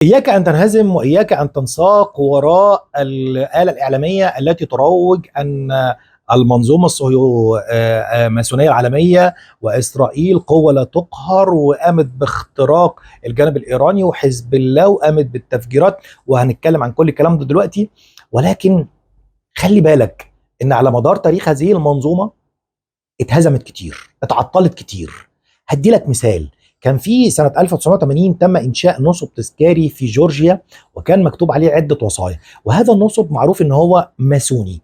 إياك أن تنهزم وإياك أن تنساق وراء الآلة الإعلامية التي تروج أن المنظومة الصهيونية العالمية وإسرائيل قوة لا تقهر، وقامت باختراق الجانب الإيراني وحزب الله وقامت بالتفجيرات، وهنتكلم عن كل الكلام ده دلوقتي. ولكن خلي بالك إن على مدار تاريخ هذه المنظومة اتهزمت كتير، اتعطلت كتير. هدي لك مثال. كان في سنة 1980 تم إنشاء نصب تذكاري في جورجيا، وكان مكتوب عليه عدة وصايا، وهذا النصب معروف إن هو ماسوني،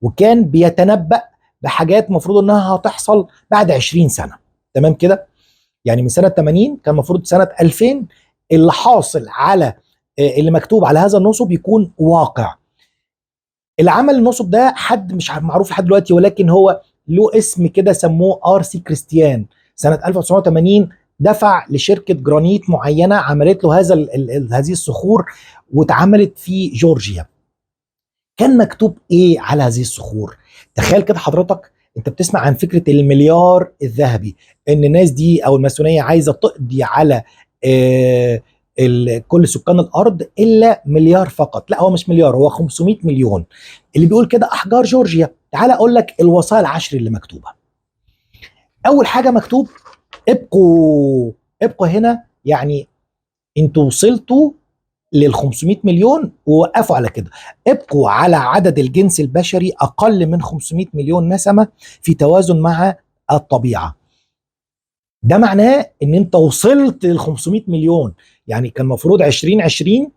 وكان بيتنبأ بحاجات مفروض إنها هتحصل بعد 20 سنة. تمام كده؟ يعني من سنة 80 كان المفروض سنة 2000 اللي حاصل على اللي مكتوب على هذا النصب يكون واقع. اللي عمل النصب ده حد مش معروف لحد دلوقتي، ولكن هو له اسم كده، سموه ار سي كريستيان. سنة 1980 دفع لشركة جرانيت معينة عملت له هذه الصخور، واتعملت في جورجيا. كان مكتوب ايه على هذه الصخور؟ تخيل كده حضرتك، انت بتسمع عن فكرة المليار الذهبي، ان الناس دي او الماسونية عايزة تقضي على آه كل سكان الارض الا مليار فقط. لا، هو مش مليار، هو 500 مليون. اللي بيقول كده احجار جورجيا. تعال اقول لك الوصايا العشر اللي مكتوبة. اول حاجة مكتوب: ابقوا. ابقوا هنا يعني انتوا وصلتوا لل 500 مليون ووقفوا على كده. ابقوا على عدد الجنس البشري اقل من 500 مليون نسمة في توازن مع الطبيعة. ده معناه ان انت وصلت لل 500 مليون. يعني كان المفروض 2020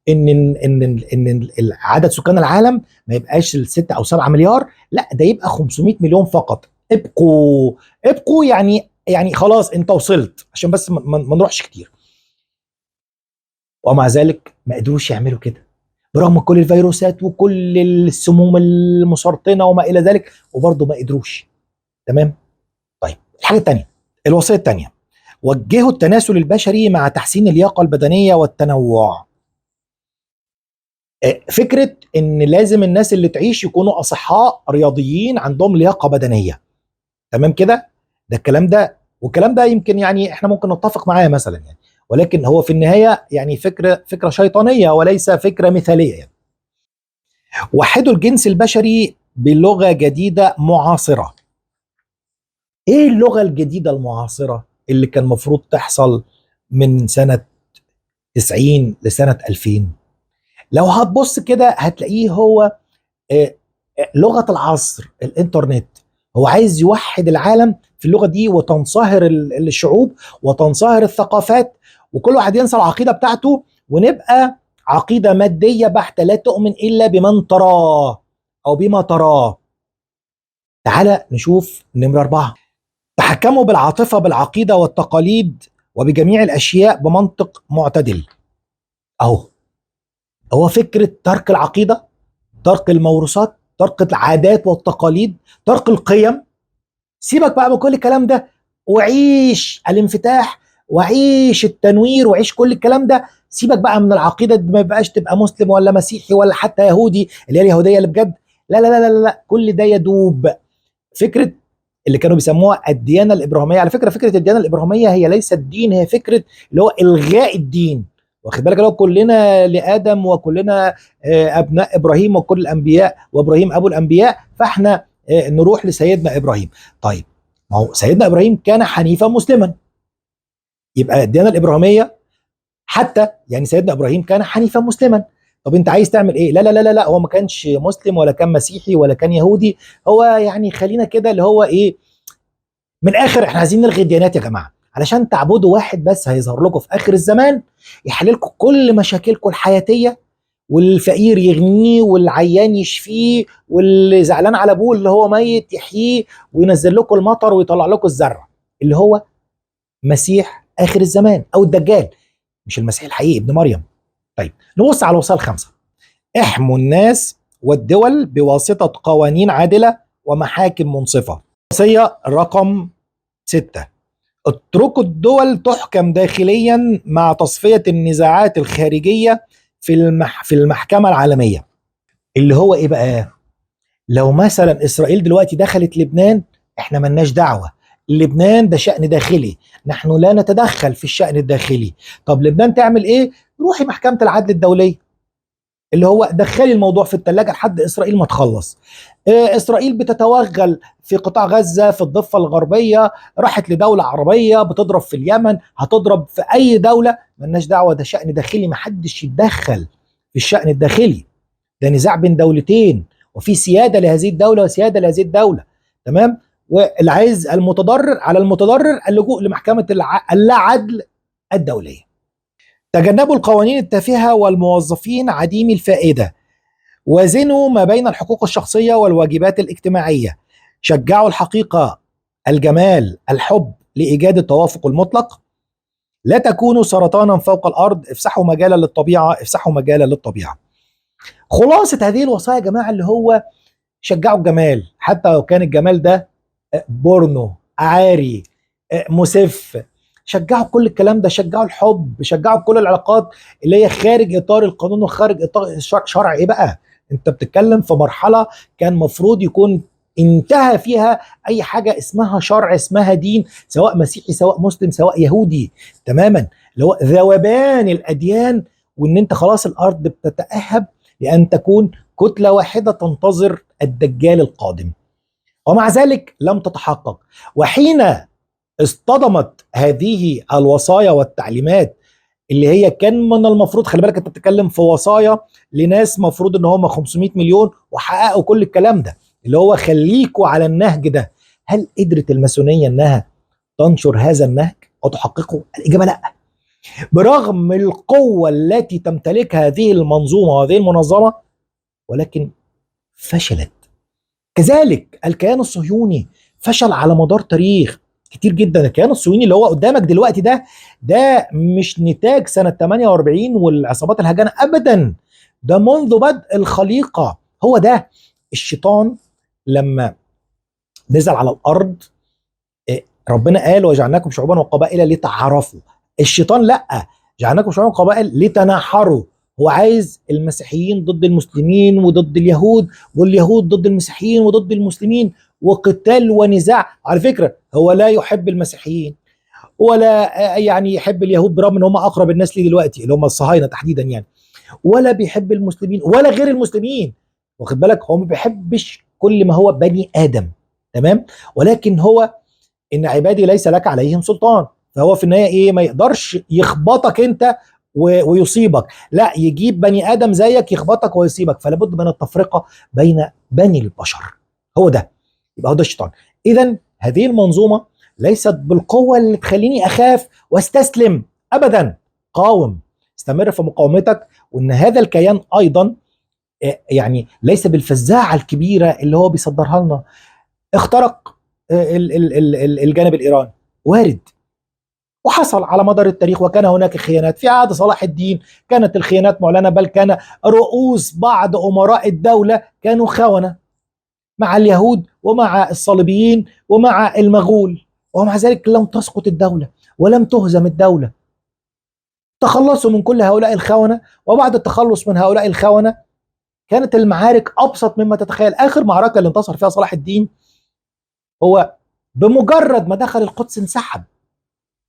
ان عدد سكان العالم ما يبقاش 6 او 7 مليار، لا ده يبقى 500 مليون فقط. ابقوا. ابقوا يعني خلاص انت وصلت، عشان بس ما نروحش كتير. ومع ذلك ما قدروش يعملوا كده، برغم كل الفيروسات وكل السموم المسرطنه وما الى ذلك، وبرضه ما قدروش. تمام. طيب، الحاجه الثانيه، الوصيه الثانيه: وجهوا التناسل البشري مع تحسين اللياقه البدنيه والتنوع. فكره ان لازم الناس اللي تعيش يكونوا اصحاء رياضيين عندهم لياقه بدنيه. تمام كده؟ ده الكلام ده، والكلام ده يمكن يعني احنا ممكن نتفق معاه مثلا يعني، ولكن هو في النهايه يعني فكره شيطانيه وليس فكره مثاليه يعني. وحدوا الجنس البشري بلغه جديده معاصره. ايه اللغه الجديده المعاصره اللي كان المفروض تحصل من سنه 90 لسنه 2000؟ لو هتبص كده هتلاقيه هو لغه العصر، الانترنت. هو عايز يوحد العالم في اللغه دي، وتنصهر الشعوب وتنصهر الثقافات، وكل واحد ينسى العقيده بتاعته، ونبقى عقيده ماديه بحته لا تؤمن الا بمن تراه او بما تراه. تعال نشوف نمرة 4: تحكموا بالعاطفة بالعقيدة والتقاليد وبجميع الأشياء بمنطق معتدل. أهو هو فكرة ترك العقيدة، ترك الموروثات، ترك العادات والتقاليد، ترك القيم. سيبك بقى من كل الكلام ده، وعيش الانفتاح، وعيش التنوير، وعيش كل الكلام ده. سيبك بقى من العقيدة، ما يبقاش تبقى مسلم ولا مسيحي ولا حتى يهودي، اللي هي اليهودية اللي بجد. لا لا لا لا لا، كل ده يدوب. فكرة اللي كانوا بيسموها الديانة الإبراهيمية، على فكرة فكرة الديانة الإبراهيمية هي ليست دين، هي فكرة اللي هو إلغاء الدين. واخد بالك، لو كلنا لآدم وكلنا أبناء إبراهيم وكل الأنبياء وإبراهيم أبو الأنبياء، فإحنا نروح لسيدنا إبراهيم. طيب، ما هو سيدنا إبراهيم كان حنيفا مسلما، يبقى الديانة الإبراهيمية حتى يعني سيدنا إبراهيم كان حنيفا مسلما. طب انت عايز تعمل ايه؟ لا لا لا لا، هو ما كانش مسلم ولا كان مسيحي ولا كان يهودي. هو يعني خلينا كده اللي هو ايه، من الاخر احنا عايزين نلغي الديانات يا جماعه، علشان تعبدوا واحد بس هيظهر لكم في اخر الزمان يحل لكم كل مشاكلكم الحياتيه، والفقير يغنيه والعيان يشفيه واللي زعلان على ابوه اللي هو ميت يحييه، وينزل لكم المطر ويطلع لكم الزرع، اللي هو مسيح اخر الزمان او الدجال، مش المسيح الحقيقي ابن مريم. طيب، نبص على الوصايا الخمسه: احموا الناس والدول بواسطه قوانين عادله ومحاكم منصفه. وصيه رقم 6: اتركوا الدول تحكم داخليا مع تصفية النزاعات الخارجية في المحكمة العالمية. اللي هو ايه بقى؟ لو مثلا اسرائيل دلوقتي دخلت لبنان، احنا ملناش دعوة. لبنان ده شأن داخلي، نحن لا نتدخل في الشأن الداخلي. طب لبنان تعمل ايه؟ روحي محكمة العدل الدولية، اللي هو دخلي الموضوع في الثلاجة لحد إسرائيل ما تخلص. إسرائيل بتتوغل في قطاع غزة، في الضفة الغربية، راحت لدولة عربية بتضرب في اليمن، هتضرب في أي دولة، ملناش دعوة، ده شأن داخلي، محدش يتدخل في الشأن الداخلي، ده نزاع بين دولتين، وفي سيادة لهذه الدولة وسيادة لهذه الدولة. تمام. واللي عايز المتضرر على المتضرر اللجوء لمحكمة اللا عدل الدولية. تجنبوا القوانين التافهة والموظفين عديمي الفائدة، وازنوا ما بين الحقوق الشخصية والواجبات الاجتماعية، شجعوا الحقيقة، الجمال، الحب لإيجاد التوافق المطلق، لا تكونوا سرطانا فوق الأرض، افسحوا مجالا للطبيعة، افسحوا مجالا للطبيعة. خلاصة هذه الوصايا يا جماعة اللي هو شجعوا الجمال، حتى لو كان الجمال ده بورنو، عاري، مسف، شجعوا كل الكلام ده، شجعوا الحب، شجعوا كل العلاقات اللي هي خارج اطار القانون وخارج اطار شرع. ايه بقى؟ انت بتتكلم في مرحله كان مفروض يكون انتهى فيها اي حاجه اسمها شرع، اسمها دين، سواء مسيحي سواء مسلم سواء يهودي، تماما، اللي هو ذوبان الاديان، وان انت خلاص الارض بتتاهب لان تكون كتله واحده تنتظر الدجال القادم. ومع ذلك لم تتحقق. وحين اصطدمت هذه الوصايا والتعليمات اللي هي كان من المفروض، خلي بالك انت بتتكلم في وصايا لناس مفروض ان هم 500 مليون وحققوا كل الكلام ده، اللي هو خليكوا على النهج ده، هل قدرت الماسونيه انها تنشر هذا النهج وتحققه؟ الاجابه لا. برغم القوه التي تمتلكها هذه المنظومه وهذه المنظمه، ولكن فشلت. كذلك الكيان الصهيوني فشل على مدار تاريخ كتير جدا. الكيان الصهيوني اللي هو قدامك دلوقتي ده مش نتاج سنة 48 والعصابات الهجانة ابدا، ده منذ بدء الخليقة. هو ده الشيطان لما نزل على الارض. ربنا قال وجعلناكم شعوبا وقبائل لتعارفوا. الشيطان لا، جعلناكم شعوبا وقبائل لتناحروا. هو عايز المسيحيين ضد المسلمين وضد اليهود، واليهود ضد المسيحيين وضد المسلمين، وقتال ونزاع. على فكرة هو لا يحب المسيحيين ولا يعني يحب اليهود، برغم ان هم اقرب الناس ليه دلوقتي اللي هم الصهاينة تحديدا يعني، ولا بيحب المسلمين ولا غير المسلمين. واخد بالك؟ هو ما بيحبش كل ما هو بني ادم. تمام. ولكن هو ان عبادي ليس لك عليهم سلطان، فهو في النهايه ايه؟ ما يقدرش يخبطك انت ويصيبك، لا، يجيب بني ادم زيك يخبطك ويصيبك، فلا بد من التفرقه بين بني البشر. هو ده، يبقى هو ده الشيطان. اذا هذه المنظومه ليست بالقوه اللي تخليني اخاف واستسلم ابدا. قاوم، استمر في مقاومتك، وان هذا الكيان ايضا يعني ليس بالفزاعه الكبيره اللي هو بيصدرها لنا. اخترق الجانب الايراني، وارد، وحصل على مدار التاريخ، وكان هناك خيانات في عهد صلاح الدين، كانت الخيانات معلنه، بل كان رؤوس بعض امراء الدوله كانوا خونه مع اليهود ومع الصليبيين ومع المغول، ومع ذلك لم تسقط الدوله ولم تهزم الدوله. تخلصوا من كل هؤلاء الخونه، وبعد التخلص من هؤلاء الخونه كانت المعارك ابسط مما تتخيل. اخر معركه اللي انتصر فيها صلاح الدين هو بمجرد ما دخل القدس انسحب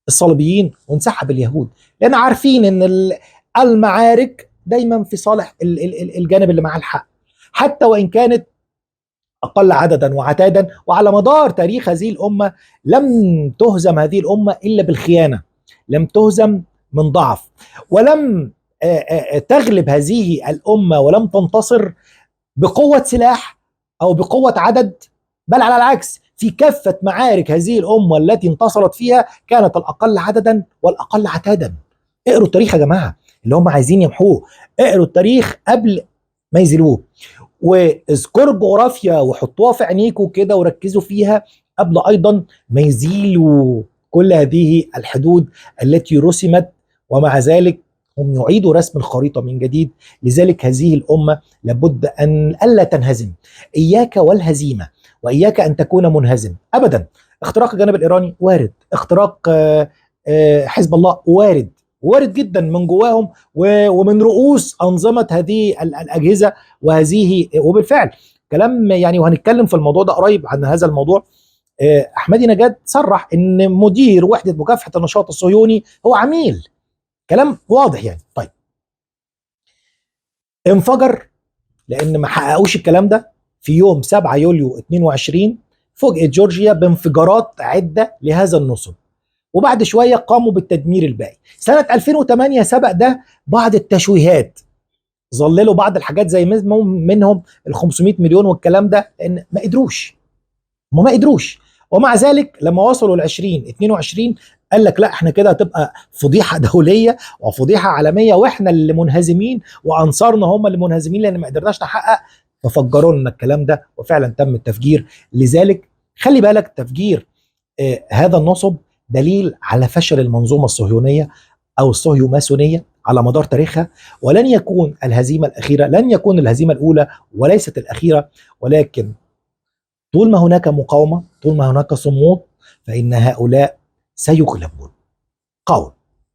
الصليبيين وانسحب اليهود، لان عارفين ان المعارك دايما في صالح الجانب اللي معاه الحق، حتى وان كانت اقل عددا وعتادا. وعلى مدار تاريخ هذه الامه لم تهزم هذه الامه الا بالخيانه، لم تهزم من ضعف، ولم تغلب هذه الامه ولم تنتصر بقوه سلاح او بقوه عدد، بل على العكس، في كافة معارك هذه الأمة التي انتصرت فيها كانت الأقل عددا والأقل عتادا. اقروا التاريخ يا جماعة اللي هم عايزين يمحوه، اقروا التاريخ قبل ما يزيلوه، واذكروا الجغرافيا وحطوها في عينيكم كده وركزوا فيها قبل أيضا ما يزيلوا كل هذه الحدود التي رسمت. ومع ذلك هم يعيدوا رسم الخريطة من جديد. لذلك هذه الأمة لابد أن ألا تنهزم. إياك والهزيمة، وإياك أن تكون منهزم أبدا. اختراق الجانب الإيراني وارد، اختراق حزب الله وارد، وارد جدا من جواهم ومن رؤوس أنظمة هذه الأجهزة وهذه، وبالفعل كلام يعني، وهنتكلم في الموضوع ده قريب عن هذا الموضوع. أحمدي نجاد صرح إن مدير وحدة مكافحة النشاط الصهيوني هو عميل، كلام واضح يعني. طيب انفجر لان ما حققوش الكلام ده. في يوم 7 يوليو 22 فوجئت جورجيا بانفجارات عده لهذا النصب، وبعد شويه قاموا بالتدمير الباقي. سنه 2008 سبق ده بعض التشويهات، ظللوا بعض الحاجات زي منهم ال 500 مليون والكلام ده، لان ما قدروش، هم ما قدروش. ومع ذلك لما وصلوا ل 2022 قال لك لا احنا كده هتبقى فضيحه دوليه وفضيحه عالميه، واحنا اللي منهزمين وانصارنا هم اللي منهزمين لان ما قدرناش نحقق، ففجروا لنا الكلام ده وفعلا تم التفجير. لذلك خلي بالك تفجير هذا النصب دليل على فشل المنظومه الصهيونيه او الصهيوماسونيه على مدار تاريخها، ولن يكون الهزيمه الاخيره، لن يكون الهزيمه الاولى وليست الاخيره، ولكن طول ما هناك مقاومه، طول ما هناك صمود، فان هؤلاء سيغلبون. قول